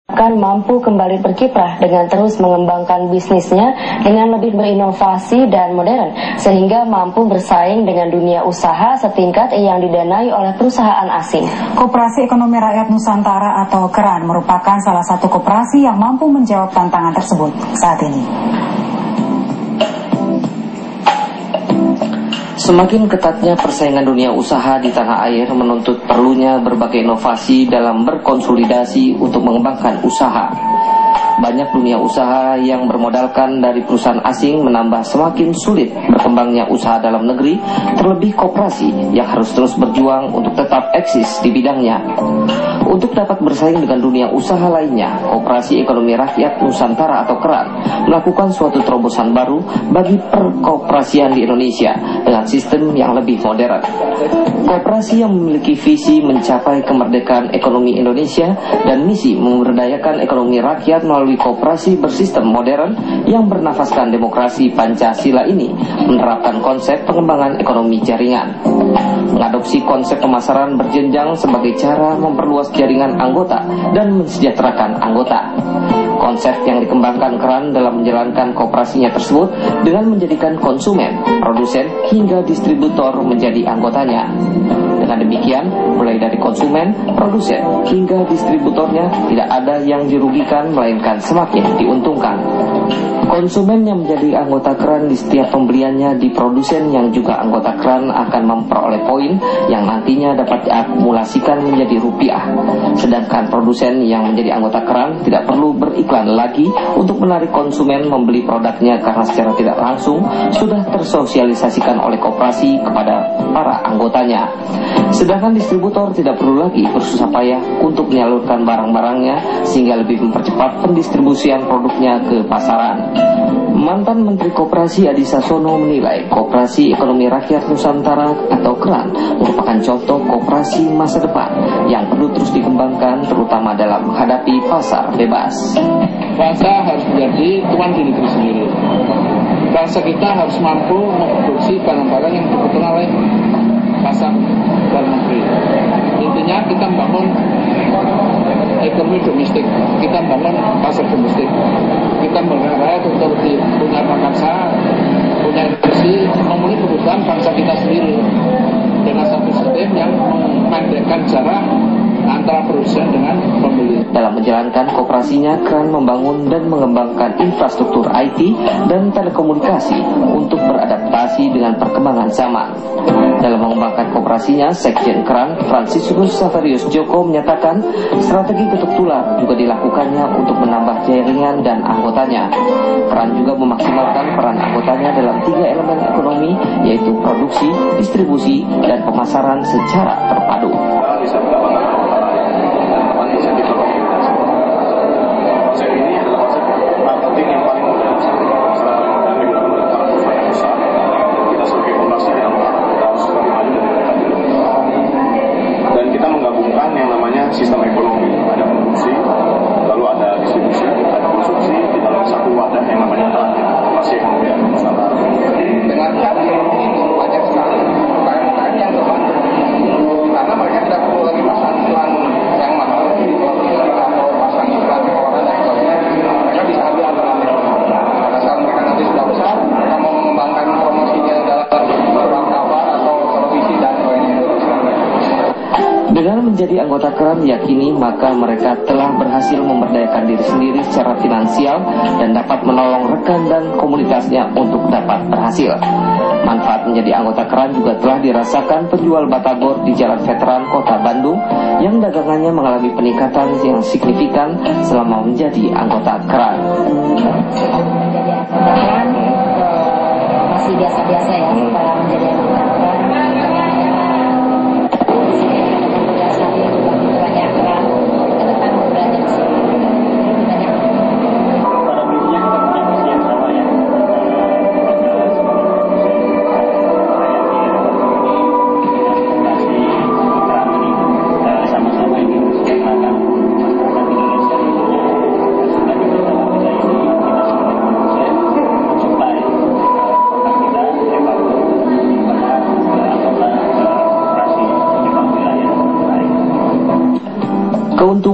akan mampu kembali berkiprah dengan terus mengembangkan bisnisnya dengan lebih berinovasi dan modern, sehingga mampu bersaing dengan dunia usaha setingkat yang didanai oleh perusahaan asing. Koperasi Ekonomi Rakyat Nusantara atau KERAN merupakan salah satu koperasi yang mampu menjawab tantangan tersebut saat ini. Semakin ketatnya persaingan dunia usaha di tanah air menuntut perlunya berbagai inovasi dalam berkonsolidasi untuk mengembangkan usaha. Banyak dunia usaha yang bermodalkan dari perusahaan asing menambah semakin sulit berkembangnya usaha dalam negeri, terlebih koperasi yang harus terus berjuang untuk tetap eksis di bidangnya. Untuk dapat bersaing dengan dunia usaha lainnya, Koperasi Ekonomi Rakyat Nusantara atau KERAN melakukan suatu terobosan baru bagi perkoperasian di Indonesia dengan sistem yang lebih modern. Koperasi yang memiliki visi mencapai kemerdekaan ekonomi Indonesia dan misi memberdayakan ekonomi rakyat melalui koperasi bersistem modern yang bernafaskan demokrasi Pancasila ini menerapkan konsep pengembangan ekonomi jaringan. Mengadopsi konsep pemasaran berjenjang sebagai cara memperluas jaringan anggota dan mensejahterakan anggota. Konsep yang dikembangkan KERAN dalam menjalankan koperasinya tersebut dengan menjadikan konsumen, produsen, hingga distributor menjadi anggotanya. Dengan demikian, mulai dari konsumen, produsen, hingga distributornya tidak ada yang dirugikan melainkan semakin diuntungkan. Konsumen yang menjadi anggota KERAN di setiap pembeliannya di produsen yang juga anggota KERAN akan memperoleh poin yang nantinya dapat diakumulasikan menjadi rupiah. Sedangkan produsen yang menjadi anggota KERAN tidak perlu beriklan lagi untuk menarik konsumen membeli produknya karena secara tidak langsung sudah tersosialisasikan oleh koperasi kepada para anggotanya. Sedangkan distributor tidak perlu lagi bersusah payah untuk menyalurkan barang-barangnya sehingga lebih mempercepat pendistribusian produknya ke pasaran. Mantan Menteri Koperasi Adi Sasono menilai Koperasi Ekonomi Rakyat Nusantara atau KERAN merupakan contoh koperasi masa depan yang perlu terus dikembangkan terutama dalam menghadapi pasar bebas. Bangsa harus menjadi tuan di negeri sendiri. Bangsa kita harus mampu memproduksi barang-barang yang dibutuhkan oleh pasar dalam negeri. Intinya kita membangun ekonomi domestik, kita membangun pasar domestik, kita membangun rakyat untuk punya prakarsa, punya industri, memenuhi kebutuhan bangsa kita sendiri dengan satu sistem yang memendekkan jarak antara produsen dengan pembeli. Dalam menjalankan koperasinya, KERAN membangun dan mengembangkan infrastruktur IT dan telekomunikasi untuk beradaptasi dengan perkembangan zaman. Dalam mengembangkan koperasinya, Sekjen KERAN Fransiskus Saverius Joko menyatakan strategi ketuk tular juga dilakukannya untuk menambah jaringan dan anggotanya. KERAN juga memaksimalkan peran anggotanya dalam 3 elemen ekonomi, yaitu produksi, distribusi, dan pemasaran secara terpadu. Sistem ekonomi, ada produksi, lalu ada distribusi, ada konsumsi di dalam satu wadah yang namanya Koperasi Ekonomi Nusantara. Dengan tadi itu banyak sekali UKM yang terbantu karena mereka tidak perlu lagi pasang iklan yang mahal atau pasang iklan koran dan sebagainya. Mereka bisa ambil alternatif. Pada saat mereka nanti sudah besar, mereka mau mengembangkan promosinya dalam surat kabar atau televisi dan sebagainya. Dengan menjadi anggota KERAN diyakini maka mereka telah berhasil memberdayakan diri sendiri secara finansial dan dapat menolong rekan dan komunitasnya untuk dapat berhasil. Manfaat menjadi anggota KERAN juga telah dirasakan penjual batagor di Jalan Veteran Kota Bandung yang dagangannya mengalami peningkatan yang signifikan selama menjadi anggota KERAN. Masih biasa-biasa ya para menjadi anggota KERAN.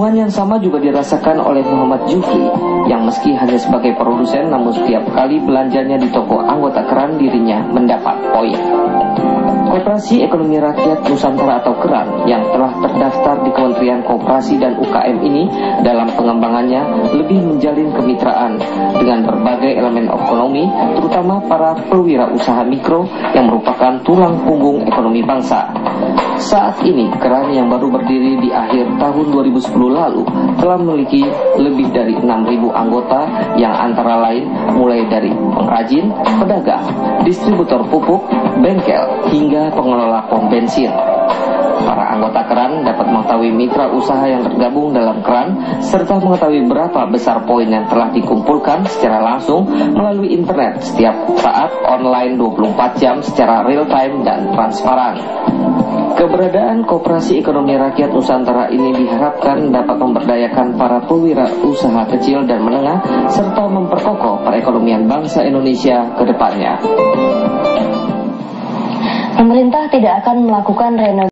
Kejenuhan yang sama juga dirasakan oleh Muhammad Jufri yang meski hanya sebagai produsen namun setiap kali belanjanya di toko anggota KERAN dirinya mendapat poin. Koperasi Ekonomi Rakyat Nusantara atau KERAN yang telah terdaftar di Kementerian Koperasi dan UKM ini dalam pengembangannya lebih menjalin kemitraan dengan berbagai elemen ekonomi, terutama para pewirausaha mikro yang merupakan tulang punggung ekonomi bangsa. Saat ini KERAN yang baru berdiri di akhir tahun 2010 lalu telah memiliki lebih dari 6.000 anggota yang antara lain mulai dari pengrajin, pedagang, distributor pupuk, bengkel, hingga pengelola pom bensin. Para anggota KERAN dapat mengetahui mitra usaha yang tergabung dalam KERAN serta mengetahui berapa besar poin yang telah dikumpulkan secara langsung melalui internet setiap saat online 24 jam secara real time dan transparan. Keberadaan Koperasi Ekonomi Rakyat Nusantara ini diharapkan dapat memberdayakan para pewirausaha kecil dan menengah serta memperkokoh perekonomian bangsa Indonesia ke depannya. Pemerintah tidak akan melakukan renegosiasi